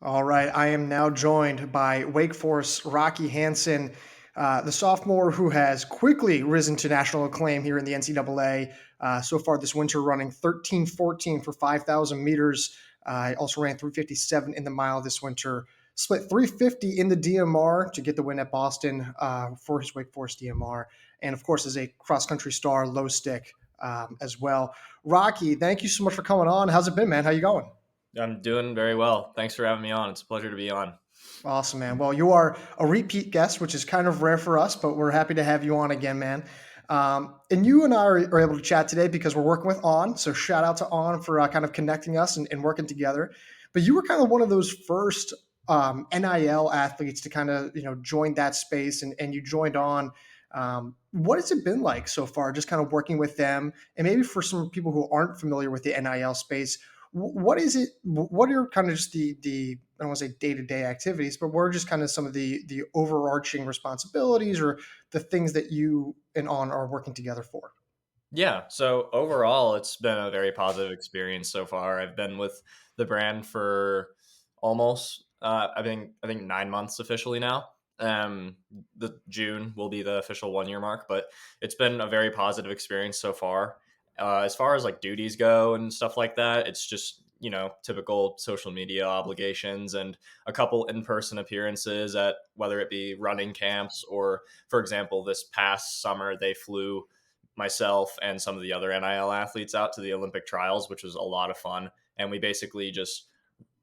All right, I am now joined by Wake Forest Rocky Hansen, the sophomore who has quickly risen to national acclaim here in the NCAA. So far this winter, running 13:14 for 5,000 meters. I also ran 3:57 in the mile this winter. Split 3:50 in the DMR to get the win at Boston for his Wake Forest DMR, and of course, is a cross country star, low stick as well. Rocky, thank you so much for coming on. How's it been, man? How you going? I'm doing very well. Thanks for having me on. It's a pleasure to be on. Awesome, man. Well, you are a repeat guest, which is kind of rare for us, but we're happy to have you on again, man. And you and I are able to chat today because we're working with On. So shout out to On for kind of connecting us and working together. But you were kind of one of those first NIL athletes to kind of join that space, and you joined On. What has it been like so far, just kind of working with them? And maybe for some people who aren't familiar with the NIL space, what is it? What are kind of just the I don't want to say day to day activities, but what are just kind of some of the overarching responsibilities or the things that you and On are working together for? Yeah. So overall, it's been a very positive experience so far. I've been with the brand for almost, I think 9 months officially now. The June will be the official 1 year mark, but it's been a very positive experience so far. As far as like duties go and stuff like that, it's just typical social media obligations and a couple in-person appearances at whether it be running camps or, for example, this past summer they flew myself and some of the other NIL athletes out to the Olympic trials, which was a lot of fun. And we basically just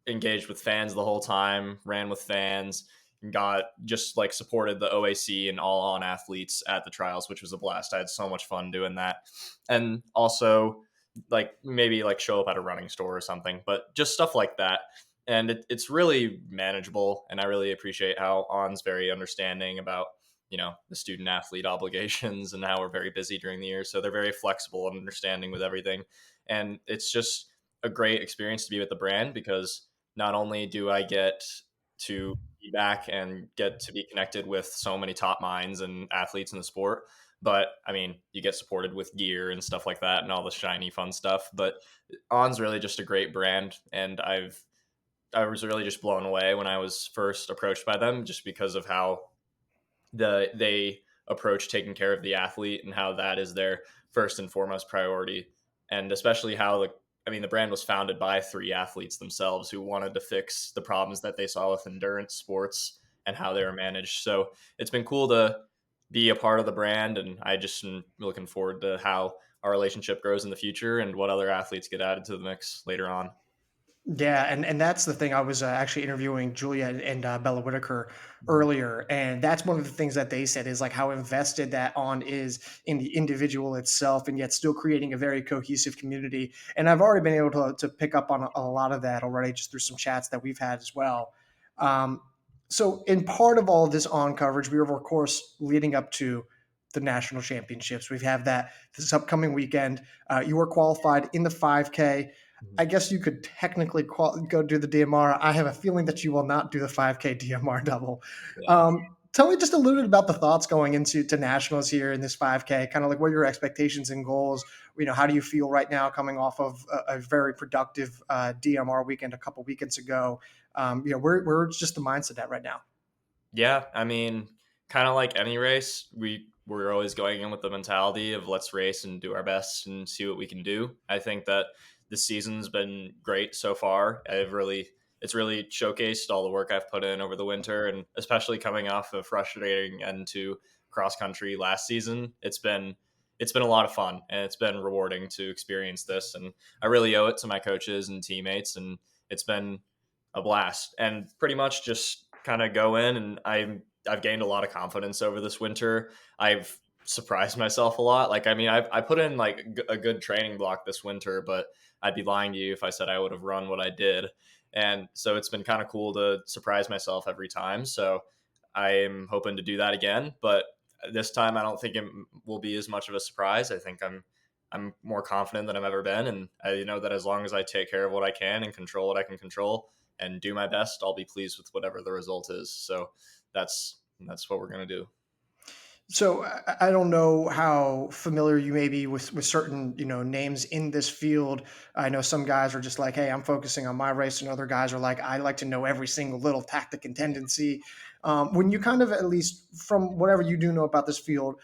engaged with fans the whole time, ran with fans, and got just like supported the OAC and all on athletes at the trials, which was a blast. I had so much fun doing that. And also like maybe like show up at a running store or something, but just stuff like that. And it's really manageable. And I really appreciate how On's very understanding about the student athlete obligations and how we're very busy during the year, so they're very flexible and understanding with everything. And it's just a great experience to be with the brand because not only do I get to be back and get to be connected with so many top minds and athletes in the sport, but I mean, you get supported with gear and stuff like that and all the shiny fun stuff. But On's really just a great brand, and I was really just blown away when I was first approached by them, just because of how they approach taking care of the athlete and how that is their first and foremost priority. And especially how the brand was founded by three athletes themselves who wanted to fix the problems that they saw with endurance sports and how they were managed. So it's been cool to be a part of the brand, and I just am looking forward to how our relationship grows in the future and what other athletes get added to the mix later on. Yeah, and that's the thing. I was actually interviewing Julia and Bella Whitaker earlier, and that's one of the things that they said is like how invested that On is in the individual itself, and yet still creating a very cohesive community. And I've already been able to pick up on a lot of that already just through some chats that we've had as well. Um, so, in part of all of this On coverage, we were of course leading up to the national championships. We have that this upcoming weekend. You were qualified in the 5K. I guess you could technically go do the DMR. I have a feeling that you will not do the 5K DMR double. Yeah. Tell me just a little bit about the thoughts going into nationals here in this 5K. Kind of like what are your expectations and goals? How do you feel right now, coming off of a very productive DMR weekend a couple weekends ago? Where's just the mindset at right now? Yeah, I mean, kind of like any race, we're always going in with the mentality of let's race and do our best and see what we can do. I think that this season's been great so far. It's really showcased all the work I've put in over the winter, and especially coming off a frustrating end to cross country last season. It's been a lot of fun, and it's been rewarding to experience this, and I really owe it to my coaches and teammates, and it's been a blast. And pretty much just kind of go in, and I've gained a lot of confidence over this winter. I've surprised myself a lot. Like, I mean, I put in like a good training block this winter, but I'd be lying to you if I said I would have run what I did. And so it's been kind of cool to surprise myself every time. So I'm hoping to do that again, but this time I don't think it will be as much of a surprise. I think I'm more confident than I've ever been, and I know that as long as I take care of what I can and control what I can control and do my best, I'll be pleased with whatever the result is. So that's what we're gonna do. So I don't know how familiar you may be with certain, names in this field. I know some guys are just like, hey, I'm focusing on my race, and other guys are like, I like to know every single little tactic and tendency. When you kind of, at least from whatever you do know about this field,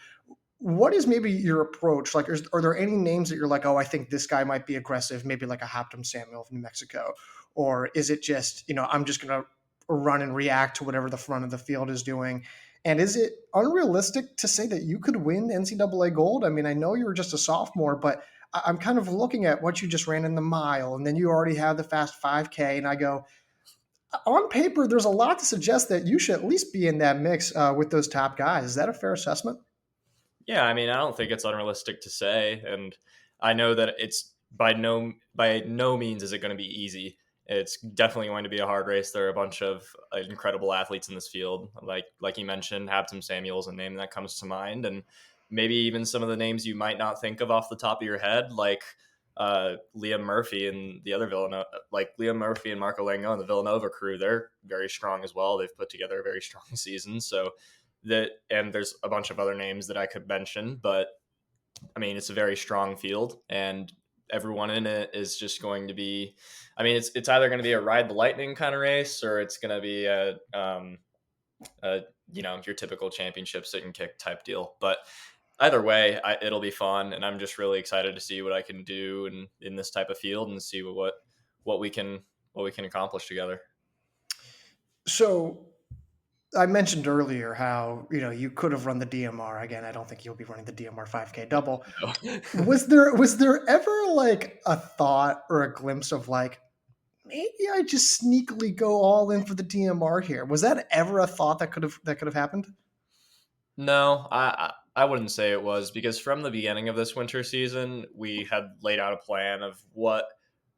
what is maybe your approach? Like, are there any names that you're like, oh, I think this guy might be aggressive, maybe like a Haptem Samuel from New Mexico? Or is it just, I'm just going to run and react to whatever the front of the field is doing? And is it unrealistic to say that you could win NCAA gold? I mean, I know you were just a sophomore, but I'm kind of looking at what you just ran in the mile, and then you already have the fast 5K. And I go, on paper, there's a lot to suggest that you should at least be in that mix with those top guys. Is that a fair assessment? Yeah, I mean, I don't think it's unrealistic to say, and I know that it's by no means is it going to be easy. It's definitely going to be a hard race. There are a bunch of incredible athletes in this field, like you mentioned, Habtom Samuel's a name that comes to mind, and maybe even some of the names you might not think of off the top of your head, like Liam Murphy and the other Villanova, like Liam Murphy and Marco Lango and the Villanova crew. They're very strong as well. They've put together a very strong season, so that, and there's a bunch of other names that I could mention, but I mean, it's a very strong field, and everyone in it is just going to be. I mean, it's either going to be a ride the lightning kind of race, or it's going to be a your typical championship sit and kick type deal. But either way, it'll be fun, and I'm just really excited to see what I can do in this type of field and see what we can what we can accomplish together. So I mentioned earlier how you could have run the DMR again. I don't think you'll be running the DMR 5K double. No. Was there ever like a thought or a glimpse of like, maybe I just sneakily go all in for the DMR here? Was that ever a thought that could have happened? No, I wouldn't say it was, because from the beginning of this winter season, we had laid out a plan of what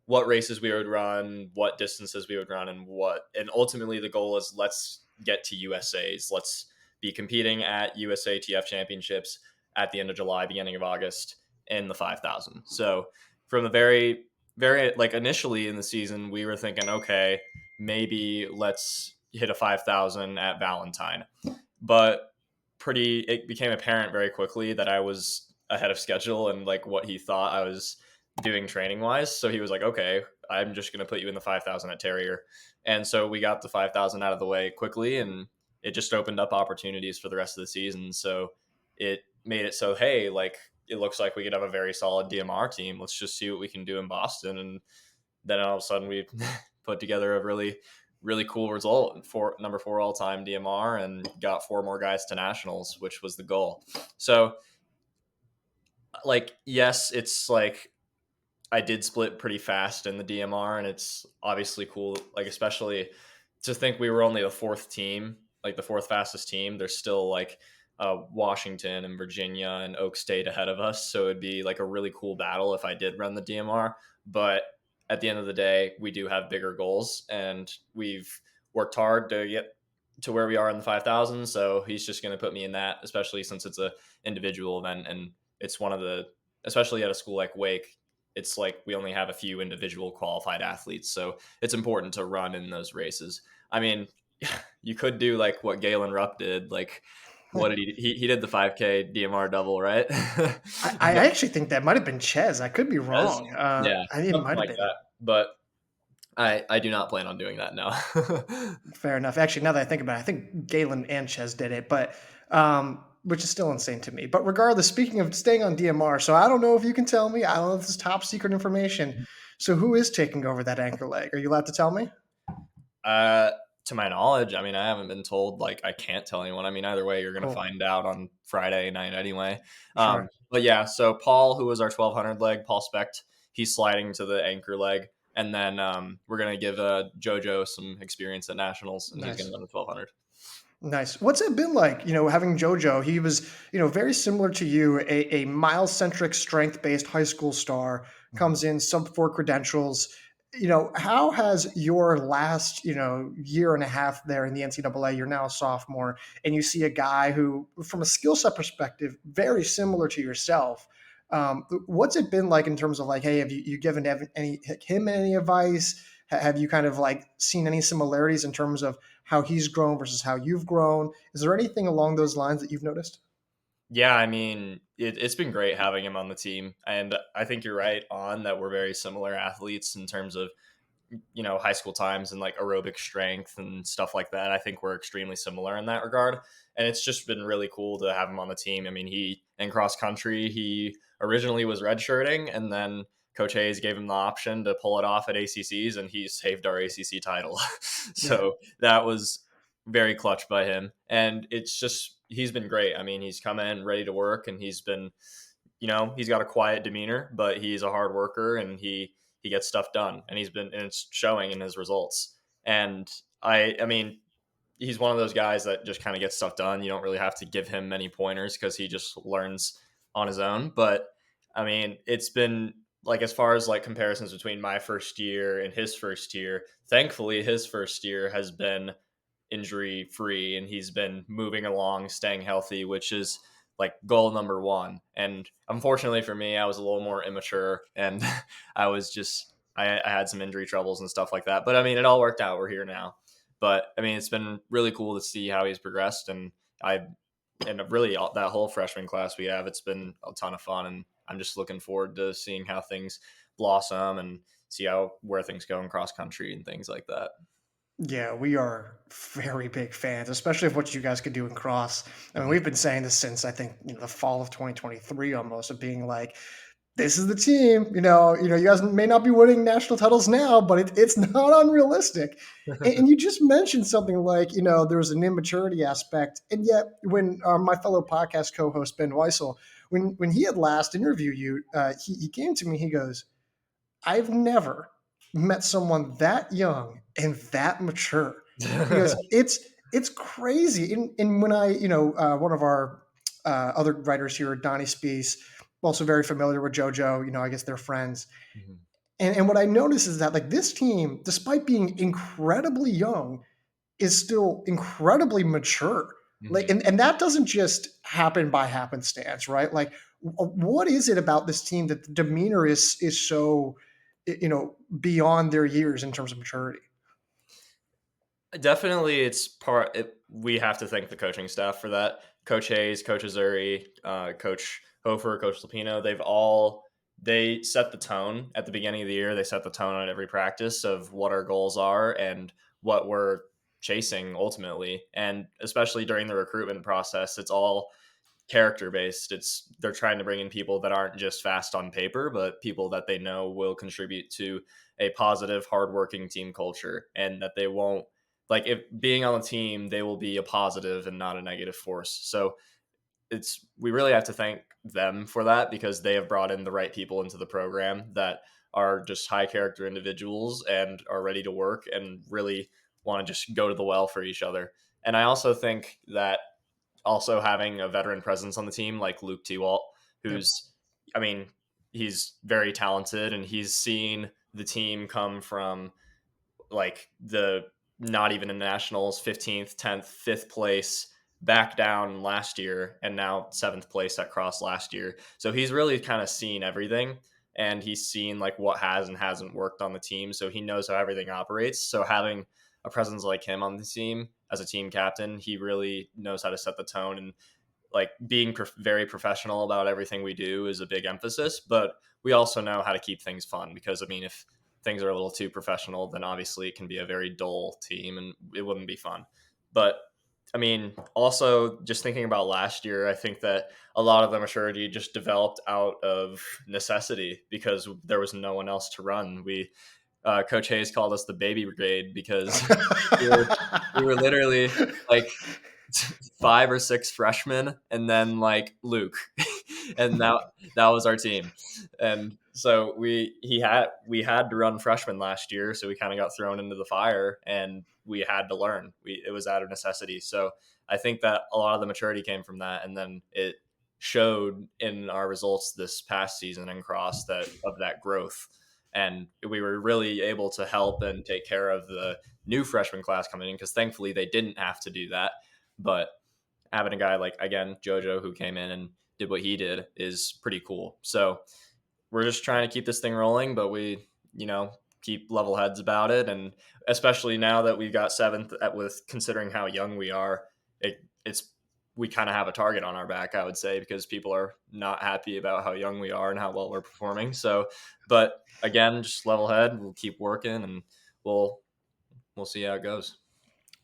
races we would run, what distances we would run, and ultimately the goal is let's get to USA's. Let's be competing at USA TF Championships at the end of July, beginning of August in the 5,000. So from the very like initially in the season, we were thinking, okay, maybe let's hit a 5,000 at Valentine, but it became apparent very quickly that I was ahead of schedule and like what he thought I was doing training wise. So he was like, okay, I'm just going to put you in the 5,000 at Terrier. And so we got the 5,000 out of the way quickly, and it just opened up opportunities for the rest of the season. So it made it so, hey, like it looks like we could have a very solid DMR team. Let's just see what we can do in Boston. And then all of a sudden we put together a really cool result for number 4 all time DMR and got 4 more guys to nationals, which was the goal. So like, yes, it's like I did split pretty fast in the DMR, and it's obviously cool, like especially to think we were only the 4th team, like the 4th fastest team. There's still like Washington and Virginia and Oak State ahead of us, so it'd be like a really cool battle if I did run the DMR. But at the end of the day, we do have bigger goals, and we've worked hard to get to where we are in the 5,000. So he's just going to put me in that, especially since it's a individual event, and it's one of the, especially at a school like Wake, it's like we only have a few individual qualified athletes, so it's important to run in those races. I mean, you could do like what Galen Rupp did. Like, what did he did the 5K DMR double, right? I actually think that might have been Ches. I could be Yes. wrong. Yeah, I think it something might have like been. that. But I do not plan on doing that now. Fair enough. Actually, now that I think about it, I think Galen and Ches did it, but which is still insane to me. But regardless, speaking of staying on DMR, so I don't know if you can tell me. I don't know if this is top secret information. So who is taking over that anchor leg? Are you allowed to tell me? Uh, to my knowledge, I mean, I haven't been told. Like, I can't tell anyone. I mean, either way, you're gonna Cool. find out on Friday night anyway. Sure. But yeah, so Paul, who was our 1200 leg, Paul Specht, he's sliding to the anchor leg, and then we're gonna give JoJo some experience at nationals, and he's gonna Nice. go to 1200. Nice. What's it been like, having JoJo? He was, very similar to you, a mile-centric, strength-based high school star, comes in sub-4 credentials. How has your last, year and a half there in the NCAA, you're now a sophomore, and you see a guy who, from a skill set perspective, very similar to yourself. What's it been like in terms of like, hey, have you given him any advice? Have you kind of like seen any similarities in terms of how he's grown versus how you've grown? Is there anything along those lines that you've noticed? Yeah, I mean, it's been great having him on the team, and I think you're right on that. We're very similar athletes in terms of high school times and like aerobic strength and stuff like that. I think we're extremely similar in that regard, and it's just been really cool to have him on the team. I mean, he in cross country, he originally was redshirting, and then Coach Hayes gave him the option to pull it off at ACCs, and he saved our ACC title. Yeah. So that was very clutch by him, and it's just he's been great. I mean, he's come in ready to work, and he's been, he's got a quiet demeanor, but he's a hard worker, and he gets stuff done, and it's showing in his results. And I mean, he's one of those guys that just kind of gets stuff done. You don't really have to give him many pointers because he just learns on his own. But I mean, it's been like, as far as like comparisons between my first year and his first year, thankfully his first year has been injury free, and he's been moving along, staying healthy, which is like goal number one. And unfortunately for me, I was a little more immature, and I had some injury troubles and stuff like that. But I mean, it all worked out. We're here now. But I mean, it's been really cool to see how he's progressed, and really that whole freshman class we have, it's been a ton of fun, and I'm just looking forward to seeing how things blossom and see where things go in cross country and things like that. Yeah, we are very big fans, especially of what you guys could do in cross. I mean, Mhm. we've been saying this since I think the fall of 2023, almost, of being like, this is the team. You guys may not be winning national titles now, but it's not unrealistic. And you just mentioned something like, there was an immaturity aspect, and yet when my fellow podcast co-host Ben Weissel, when he had last interviewed you, he came to me. He goes, I've never met someone that young and that mature. He goes, it's crazy. And when one of our other writers here, Donnie Spees, also very familiar with JoJo, I guess they're friends. Mhm. And what I notice is that like this team, despite being incredibly young, is still incredibly mature. Like, Mhm. and that doesn't just happen by happenstance, right? Like, what is it about this team that the demeanor is so, beyond their years in terms of maturity? Definitely, we have to thank the coaching staff for that. Coach Hayes, Coach Azuri, Coach Hofer, Coach Lapino. They set the tone at the beginning of the year. They set the tone at every practice of what our goals are and what we're chasing ultimately. And especially during the recruitment process, it's all character based. They're trying to bring in people that aren't just fast on paper, but people that they know will contribute to a positive, hardworking team culture, and that they won't, like, if being on the team, they will be a positive and not a negative force. So we really have to thank them for that, because they have brought in the right people into the program that are just high character individuals and are ready to work and really want to just go to the well for each other. And I also think that also having a veteran presence on the team like Luke Tewalt, Yep. who's, I mean, he's very talented, and he's seen the team come from like the not even in nationals, 15th, 10th, 5th place, back down last year, and now 7th place at cross last year. So he's really kind of seen everything, and he's seen like what has and hasn't worked on the team. So he knows how everything operates. So having a presence like him on the team as a team captain, he really knows how to set the tone, and like being very professional about everything we do is a big emphasis. But we also know how to keep things fun, because I mean, if things are a little too professional, then obviously it can be a very dull team and it wouldn't be fun. But I mean, also just thinking about last year, I think that a lot of the maturity just developed out of necessity, because there was no one else to run. Coach Hayes called us the baby brigade, because we were, we were literally like 5 or 6 freshmen, and then like Luke, and that was our team. And so we had to run freshmen last year, so we kind of got thrown into the fire, and we had to learn. It was out of necessity. So I think that a lot of the maturity came from that, and then it showed in our results this past season in cross that growth. And we were really able to help and take care of the new freshman class coming in, because thankfully they didn't have to do that. But having a guy like, again, JoJo, who came in and did what he did, is pretty cool. So we're just trying to keep this thing rolling, but we, keep level heads about it. And especially now that we've got 7th, with considering how young we are, it's we kind of have a target on our back, I would say, because people are not happy about how young we are and how well we're performing. So, but again, just level head. We'll keep working, and we'll we'll see how it goes.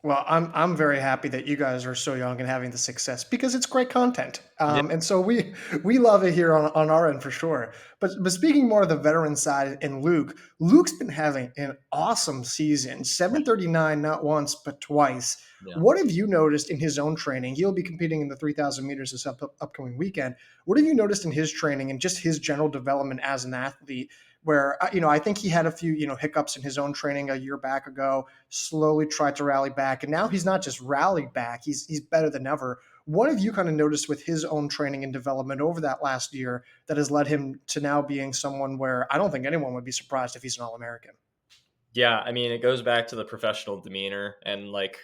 Well, I'm very happy that you guys are so young and having the success because it's great content, Yeah, and so we love it here on our end for sure. But speaking more of the veteran side, and Luke's been having an awesome season, 739 not once but twice. yeah. What have you noticed in his own training? He'll be competing in the 3,000 meters this upcoming weekend. What have you noticed in his training and just his general development as an athlete? Where I think he had a few hiccups in his own training a year back ago, slowly tried to rally back, and now he's not just rallied back, he's better than ever. What have you kind of noticed with his own training and development over that last year that has led him to now being someone where I don't think anyone would be surprised if he's an All-American? Yeah, I mean, it goes back to the professional demeanor and like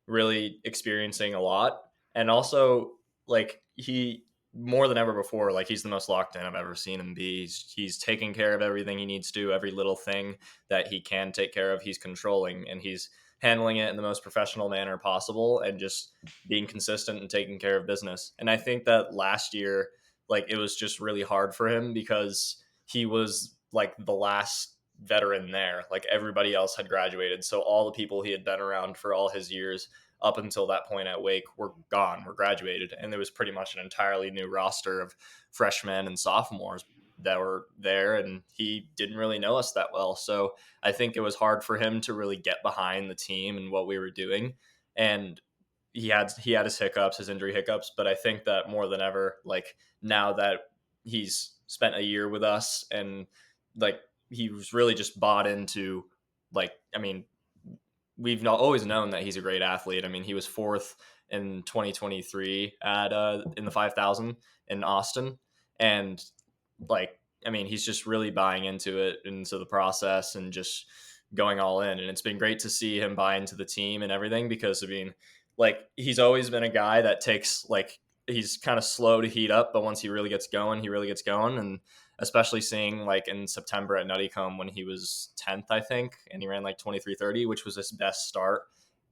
really experiencing a lot. And also, like, he more than ever before, like, he's the most locked in I've ever seen him be. He's taking care of everything he needs to, every little thing that he can take care of, he's controlling, and he's handling it in the most professional manner possible and just being consistent and taking care of business. And I think that last year, like, it was just really hard for him because he was like the last veteran there. Like everybody else had graduated. So all the people he had been around for all his years up until that point at Wake were gone, were graduated. And there was pretty much an entirely new roster of freshmen and sophomores that were there. And he didn't really know us that well. So I think it was hard for him to really get behind the team and what we were doing. And he had his hiccups, his injury hiccups, but I think that more than ever, like now that he's spent a year with us and like he was really just bought into, like, I mean, we've not always known that he's a great athlete. I mean, he was fourth in 2023 at in the 5,000 in Austin, and like, I mean, he's just really buying into it, into the process, and just going all in. And it's been great to see him buy into the team and everything because I mean, like, he's always been a guy that takes like he's kind of slow to heat up, but once he really gets going, he really gets going. And especially seeing like in September at Nuttycombe when he was 10th, I think, and he ran like 23:30, which was his best start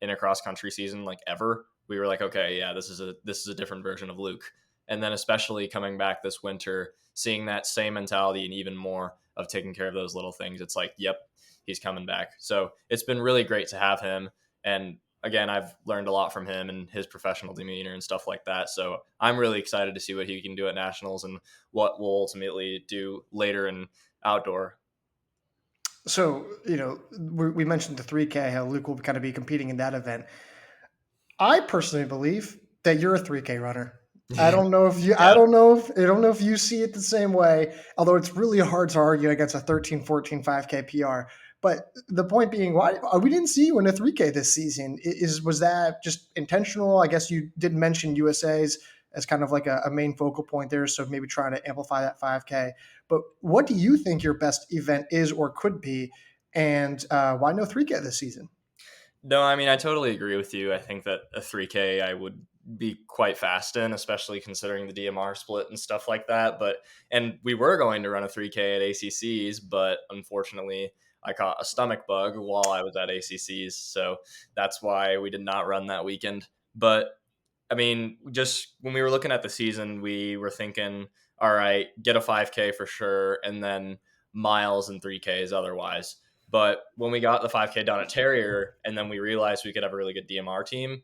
in a cross country season like ever. We were like, okay, yeah, this is a different version of Luke. And then especially coming back this winter, seeing that same mentality and even more of taking care of those little things, it's like, yep, he's coming back. So it's been really great to have him. And again, I've learned a lot from him and his professional demeanor and stuff like that. So I'm really excited to see what he can do at nationals and what we'll ultimately do later in outdoor. So, we mentioned the 3K, how Luke will kind of be competing in that event. I personally believe that you're a 3K runner. I Yeah. don't know if you I don't know if you see it the same way, although it's really hard to argue against a 13:14 5K PR. But the point being, why we didn't see you in a 3K this season? Was that just intentional? I guess you did mention USA's as kind of like a main focal point there, so maybe trying to amplify that 5K. But what do you think your best event is or could be, and why no 3K this season? No, I mean, I totally agree with you. I think that a 3K I would be quite fast in, especially considering the DMR split and stuff like that. And we were going to run a 3K at ACCs, but unfortunately, I caught a stomach bug while I was at ACCs. So that's why we did not run that weekend. But I mean, just when we were looking at the season, we were thinking, all right, get a 5K for sure, and then miles and 3Ks otherwise. But when we got the 5K done at Terrier, and then we realized we could have a really good DMR team,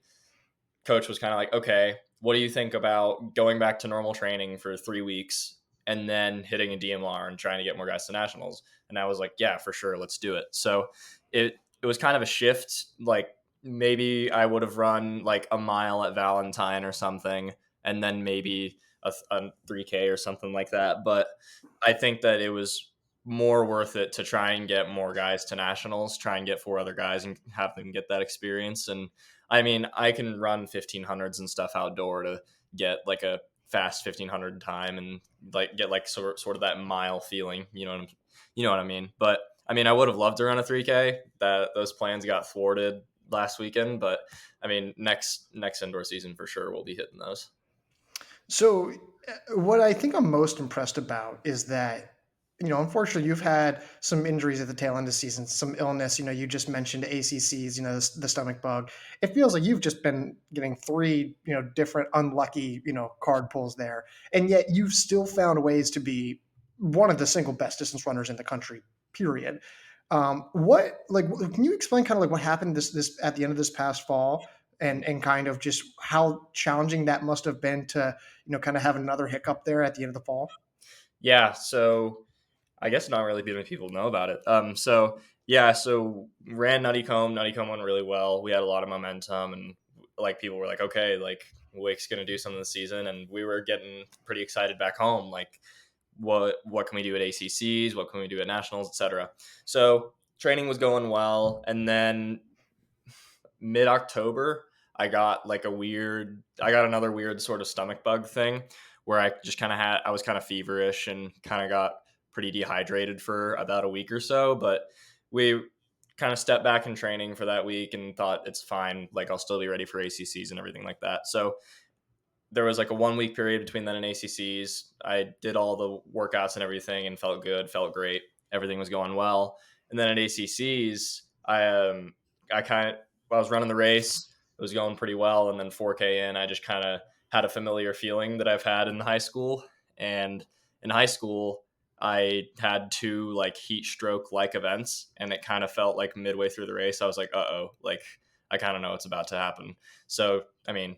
coach was kind of like, okay, what do you think about going back to normal training for 3 weeks and then hitting a DMR and trying to get more guys to nationals? And I was like, yeah, for sure, let's do it. So it was kind of a shift. Like maybe I would have run like a mile at Valentine or something, and then maybe a 3K or something like that. But I think that it was more worth it to try and get more guys to nationals, try and get four other guys and have them get that experience. And I mean, I can run 1500s and stuff outdoor to get like a fast 1500 time and like get like sort of that mile feeling, you know what I mean? But I mean, I would have loved to run a 3K. That those plans got thwarted last weekend, but I mean, next indoor season for sure we'll be hitting those. So, what I think I'm most impressed about is that unfortunately, you've had some injuries at the tail end of the season, some illness. You just mentioned ACCs, the stomach bug. It feels like you've just been getting three, different unlucky, card pulls there. And yet you've still found ways to be one of the single best distance runners in the country, period. Can you explain kind of like what happened this at the end of this past fall and kind of just how challenging that must have been to, kind of have another hiccup there at the end of the fall? Yeah, so I guess not really many people know about it. So ran Nutty Comb. Nutty Comb went really well. We had a lot of momentum, and like people were like, okay, like Wake's gonna do something this season, and we were getting pretty excited back home. Like, what can we do at ACCs? What can we do at nationals, etc. So training was going well, and then mid October, I got another weird sort of stomach bug thing where I was kind of feverish and kind of got pretty dehydrated for about a week or so. But we kind of stepped back in training for that week and thought it's fine. Like I'll still be ready for ACCs and everything like that. So there was like a 1 week period between then and ACCs. I did all the workouts and everything and felt good, felt great. Everything was going well. And then at ACCs, I kind of I was running the race. It was going pretty well, and then 4K in, I just kind of had a familiar feeling that I've had in high school. And in high school, I had two like heat stroke like events, and it kind of felt like midway through the race, I was like, like I kind of know what's about to happen. So, I mean,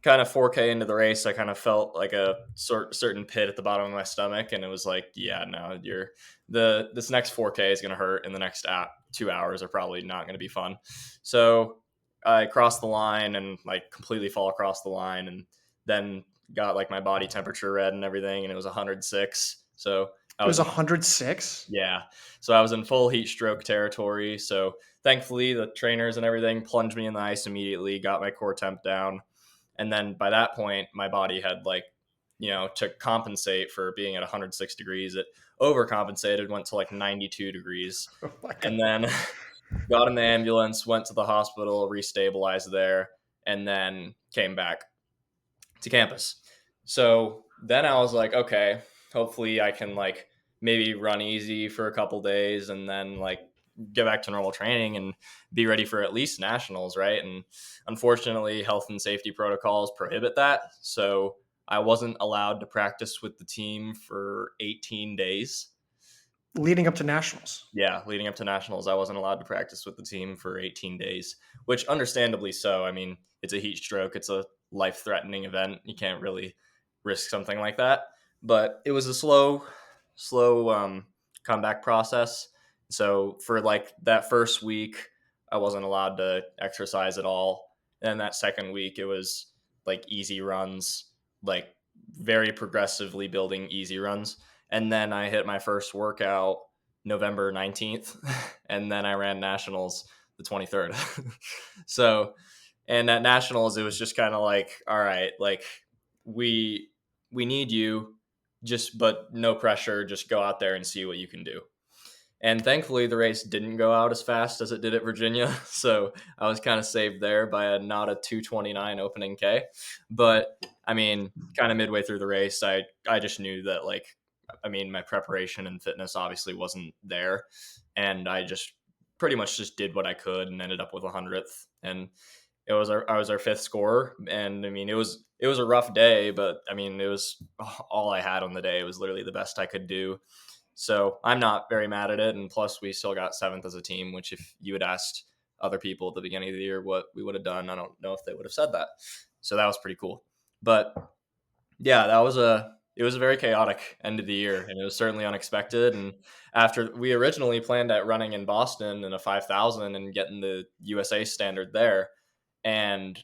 kind of 4K into the race, I kind of felt like a certain pit at the bottom of my stomach, and it was like, yeah, no, this next 4K is going to hurt, and the next 2 hours are probably not going to be fun. So I crossed the line and like completely fall across the line, and then got like my body temperature read and everything, and it was 106. So I It was was in 106. yeah, so I was in full heat stroke territory. So thankfully, the trainers and everything plunged me in the ice immediately, got my core temp down, and then by that point, my body had like, to compensate for being at 106 degrees, it overcompensated, went to like 92 degrees. Oh my And god. then got in the ambulance, went to the hospital, restabilized there, and then came back to campus. So then I was like, okay, hopefully I can like maybe run easy for a couple days and then like get back to normal training and be ready for at least nationals, right? And unfortunately, health and safety protocols prohibit that. So I wasn't allowed to practice with the team for 18 days. Leading up to nationals. Yeah, leading up to nationals, I wasn't allowed to practice with the team for 18 days, which understandably so. I mean, it's a heat stroke, it's a life threatening event. You can't really risk something like that. But it was a slow comeback process. So for like that first week, I wasn't allowed to exercise at all. And that second week, it was like easy runs, like very progressively building easy runs. And then I hit my first workout November 19th, and then I ran nationals the 23rd. So, and at nationals, it was just kind of like, all right, like we we need you, just but no pressure, just go out there and see what you can do. And thankfully, the race didn't go out as fast as it did at Virginia, so I was kind of saved there by not a 2:29 opening K. But I mean, kind of midway through the race, I just knew that like, I mean, my preparation and fitness obviously wasn't there, and I just pretty much just did what I could and ended up with 100th. And I was our fifth scorer, and I mean, it was a rough day, but I mean, it was all I had on the day. It was literally the best I could do. So I'm not very mad at it. And plus, we still got seventh as a team, which if you had asked other people at the beginning of the year what we would have done, I don't know if they would have said that. So that was pretty cool. But yeah, it was a very chaotic end of the year, and it was certainly unexpected. And after we originally planned at running in Boston in a 5,000 and getting the USA standard there, and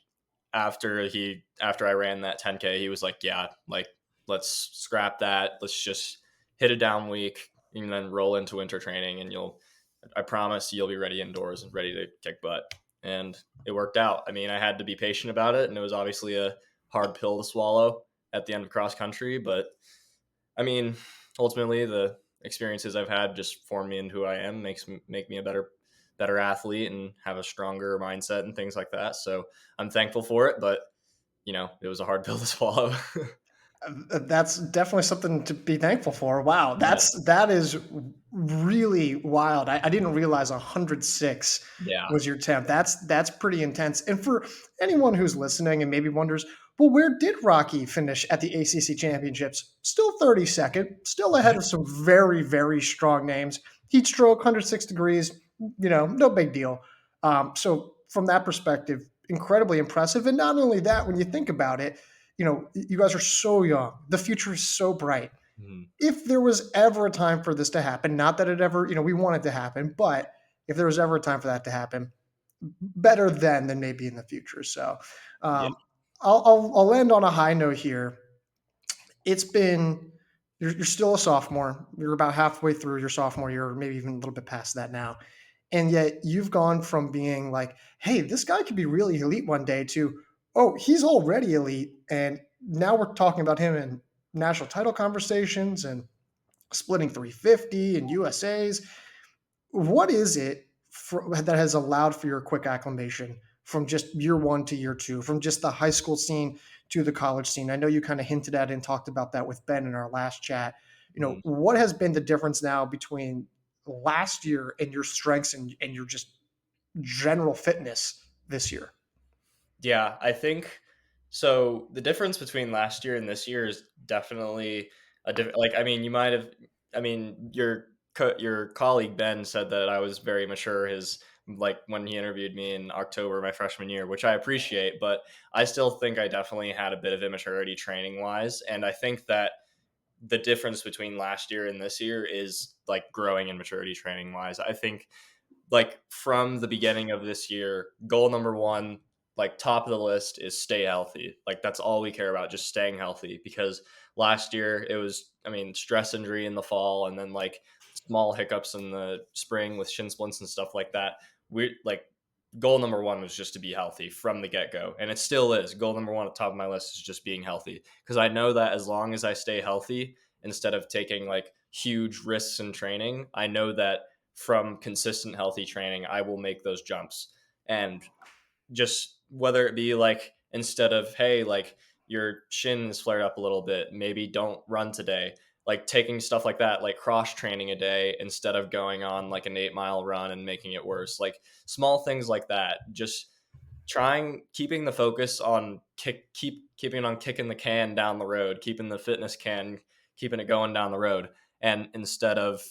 after I ran that 10K, he was like, yeah, like let's scrap that. Let's just hit a down week and then roll into winter training, and I promise you'll be ready indoors and ready to kick butt. And it worked out. I mean, I had to be patient about it, and it was obviously a hard pill to swallow at the end of cross country, but I mean, ultimately the experiences I've had just form me into who I am, make me a better athlete and have a stronger mindset and things like that. So I'm thankful for it, but it was a hard pill to swallow. That's definitely something to be thankful for. Wow, Yeah. that is really wild. I didn't realize 106 Yeah. was your temp. That's pretty intense. And for anyone who's listening and maybe wonders, well, where did Rocky finish at the ACC championships? Still 32nd, still ahead of some very very strong names. Heat stroke, 106 degrees. No big deal. So from that perspective, incredibly impressive. And not only that, when you think about it, you guys are so young. The future is so bright. Mhm. If there was ever a time for this to happen, not that it ever, we want it to happen, but if there was ever a time for that to happen, better then than maybe in the future. So Yeah. um, I'll end on a high note here. It's been, you're still a sophomore. You're about halfway through your sophomore year, or maybe even a little bit past that now. And yet you've gone from being like, hey, this guy could be really elite one day to, oh, he's already elite. And now we're talking about him in national title conversations and splitting 350 and USAs. What is it that has allowed for your quick acclimation from just year one to year two, from just the high school scene to the college scene? I know you kind of hinted at and talked about that with Ben in our last chat. Mhm. What has been the difference now between last year and your strengths and your just general fitness this year? Yeah, I think so. The difference between last year and this year is definitely a different. Like, I mean, you might have. I mean, your colleague Ben said that I was very mature. His like when he interviewed me in October my freshman year, which I appreciate, but I still think I definitely had a bit of immaturity training wise, and I think that the difference between last year and this year is like growing in maturity training wise. I think like from the beginning of this year, goal number one, like top of the list, is stay healthy. Like that's all we care about, just staying healthy. Because last year it was, I mean, stress injury in the fall, and then like small hiccups in the spring with shin splints and stuff like that. We like goal number one was just to be healthy from the get go, and it still is. Goal number one at the top of my list is just being healthy because I know that as long as I stay healthy, instead of taking like huge risks in training, I know that from consistent healthy training, I will make those jumps. And just whether it be like instead of, hey, like your shin is flared up a little bit, maybe don't run today. Like taking stuff like that, like cross training a day instead of going on like an 8 mile run and making it worse. Like small things like that. Just keeping the focus on keeping on kicking the can down the road, keeping the fitness can, keeping it going down the road, and instead of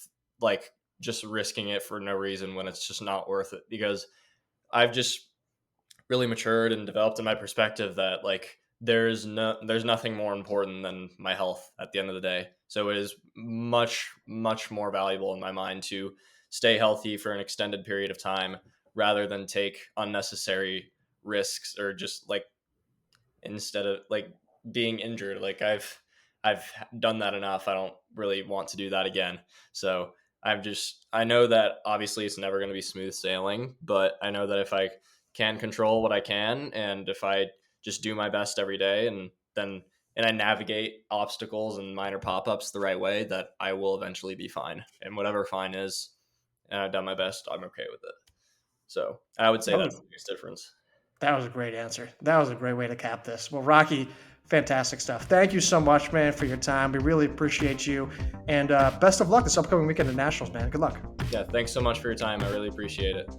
like just risking it for no reason when it's just not worth it. Because I've just really matured and developed in my perspective that like there's nothing more important than my health at the end of the day. So it is much more valuable in my mind to stay healthy for an extended period of time rather than take unnecessary risks or just like instead of like being injured. Like I've done that enough. I don't really want to do that again. So I know that obviously it's never going to be smooth sailing, but I know that if I can control what I can, and if I just do my best every day, and I navigate obstacles and minor pop-ups the right way, that I will eventually be fine. And whatever fine is, and I've done my best, I'm okay with it. So I would say That that's was the biggest difference. that was a great answer. That was a great way to cap this. Well, Rocky, fantastic stuff. Thank you so much, man, for your time. We really appreciate you, and best of luck this upcoming weekend at Nationals, man. Good luck. Yeah, thanks so much for your time. I really appreciate it.